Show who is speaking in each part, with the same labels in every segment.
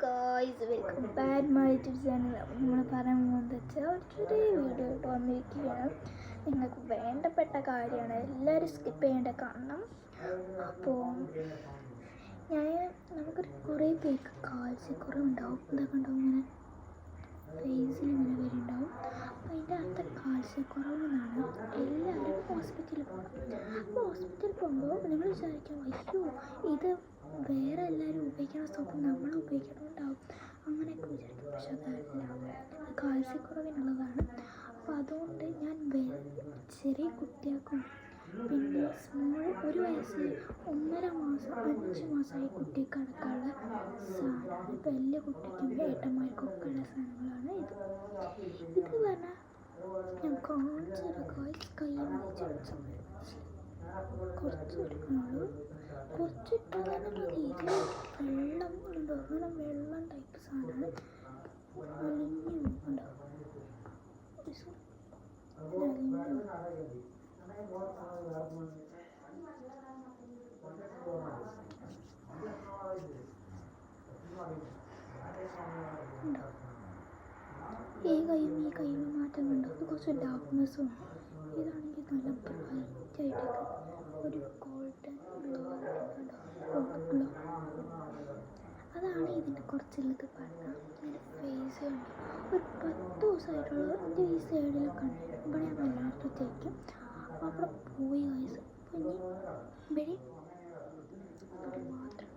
Speaker 1: Guys, welcome back my YouTube channel. നമ്മൾ പറയാൻ പോകുന്നത് വെച്ചാൽ ഒരു ചെറിയ വീഡിയോ ആയിട്ട് വന്നിരിക്കുകയാണ്. നിങ്ങൾക്ക് വേണ്ടപ്പെട്ട കാര്യമാണ്, എല്ലാവരും സ്കിപ്പ് ചെയ്യേണ്ട കാണണം. അപ്പോൾ നമുക്കൊരു കുറേ പേർക്ക് കാൽസ്യക്കുറവുണ്ടാവും. ഇതൊക്കെ ഉണ്ടാവും, ഇങ്ങനെ ഫേസിൽ ഇങ്ങനെ വരുന്നുണ്ടാവും. അപ്പോൾ അതിൻ്റെ അകത്തെ കാൽസ്യക്കുറവെന്നാണ് എല്ലാവരും ഹോസ്പിറ്റലിൽ പോകണം. അപ്പോൾ ഹോസ്പിറ്റലിൽ പോകുമ്പോൾ നമ്മൾ വിചാരിക്കും, അയ്യോ ഇത് വേറെ എല്ലാവരും ഉപയോഗിക്കുന്ന സോപ്പ് നമ്മൾ ഉപയോഗിക്കണമുണ്ടാവും, അങ്ങനെയൊക്കെ വിചാരിക്കും. പക്ഷെ അതല്ല, കാൽസ്യക്കുറവിനുള്ളതാണ്. അപ്പോൾ അതുകൊണ്ട് ഞാൻ ചെറിയ കുട്ടികൾക്കും പിന്നെ സ്മോൾ 1 വയസ്സ് 1.5 മാസം 5 മാസമായി കുട്ടിക്ക് അടക്കമുള്ള സാധനമാണ്. വലിയ കുട്ടിക്കും ഏട്ടന്മാർക്കൊക്കെ ഉള്ള സാധനങ്ങളാണ് ഇത് പറഞ്ഞാൽ ഞാൻ കാണിച്ചൊരു കൈ കുറച്ച് എടുക്കണുള്ളൂ. കുറച്ചിട്ടാൽ തന്നെ മതി. ഇത് വെള്ളം ഉണ്ടോ, അങ്ങനെ വെള്ളം ടൈപ്പ് സാധനമാണ്. അലിഞ്ഞു ഉണ്ടാവും. ഈ കൈയും മാറ്റം കണ്ടോ, ഇത് കുറച്ച് ഡാർക്ക്നെസ്സും. ഇതാണെങ്കിൽ നല്ല ബ്രൈറ്റ് ആയിട്ടൊക്കെ ഒരു ഗോൾഡൻ ഗ്ലോ. അതാണ് ഇതിൻ്റെ കുറച്ചുള്ളത്. പറഞ്ഞാൽ എൻ്റെ ഫേസ് കണ്ടു ഒരു 10 ദിവസമായിട്ടുള്ള എൻ്റെ ഈ സൈഡിലൊക്കെ ഉണ്ട്. ഇവിടെ ഞാൻ എല്ലായിടത്തും തേക്കും. അവിടെ പോയി വയസ്സ് ഇവിടെ മാത്രം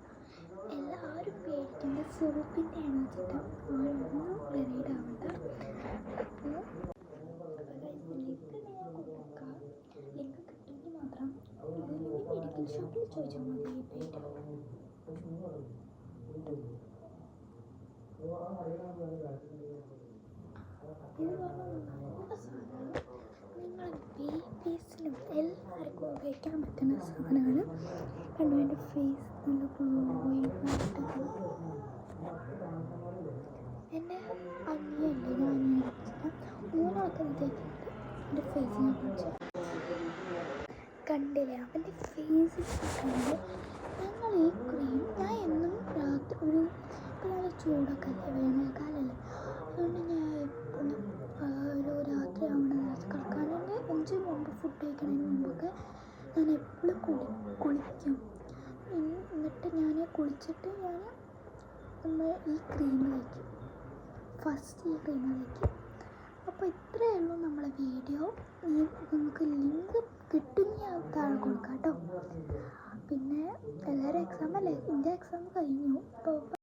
Speaker 1: എല്ലാവരും പേടിക്കേണ്ട സോപ്പിൻ്റെ ആണ് വെച്ചിട്ട് ആരൊന്നും വെറൈഡ് ആവണ്ട. അപ്പോൾ ലിങ്ക് ഞാൻ കൊടുക്കാം. ലിങ്ക് കിട്ടുമെങ്കിൽ മാത്രം മെഡിക്കൽ ഷോപ്പിൽ ചോദിച്ചാൽ മതി. ഈ പേര് ഇത് പറഞ്ഞാൽ നല്ല സാധനമാണ്. നിങ്ങൾ ബേബീസിനും എല്ലാവർക്കും ഉപയോഗിക്കാൻ പറ്റുന്ന സാധനമാണ്. കണ്ടു, എൻ്റെ ഫേസ് നല്ല ഗ്ലോയിട്ടായിട്ട്. എൻ്റെ അനിയല്ലേ, ഞാൻ മൂന്നാൾക്ക് തേക്കുന്നുണ്ട്. എൻ്റെ ഫേസിനെ കുറിച്ച് കണ്ടില്ലേ, അവൻ്റെ ഫേസിൽ കണ്ട് ഞങ്ങൾ ഈ ക്രീം ഞാൻ എന്നും രാത്രി ഒരു നല്ല ചൂടൊക്കെ അല്ലേ, വേനൽക്കാലല്ലേ, അതുകൊണ്ട് ഞാൻ എപ്പോഴും ഒരു രാത്രി ആവണമെന്ന് കിടക്കാനൊക്കെ 5 മുമ്പ് ഫുഡ് കഴിക്കുന്നതിന് മുമ്പൊക്കെ ഞാൻ എപ്പോഴും കുളിക്കും. എന്നിട്ട് ഞാൻ കുളിച്ചിട്ട് നമ്മൾ ഈ ക്രീം തേക്കും. ഫസ്റ്റ് ഈ ക്രീം തേക്കും. അപ്പോൾ ഇത്രയേ ഉള്ളൂ നമ്മളെ വീഡിയോ. നമുക്ക് ലിങ്ക് കിട്ടുമെങ്കിൽ താഴെ കൊടുക്കാം കേട്ടോ. പിന്നെ എല്ലാവരും എക്സാം അല്ലേ, എൻ്റെ എക്സാം കഴിഞ്ഞു. അപ്പോൾ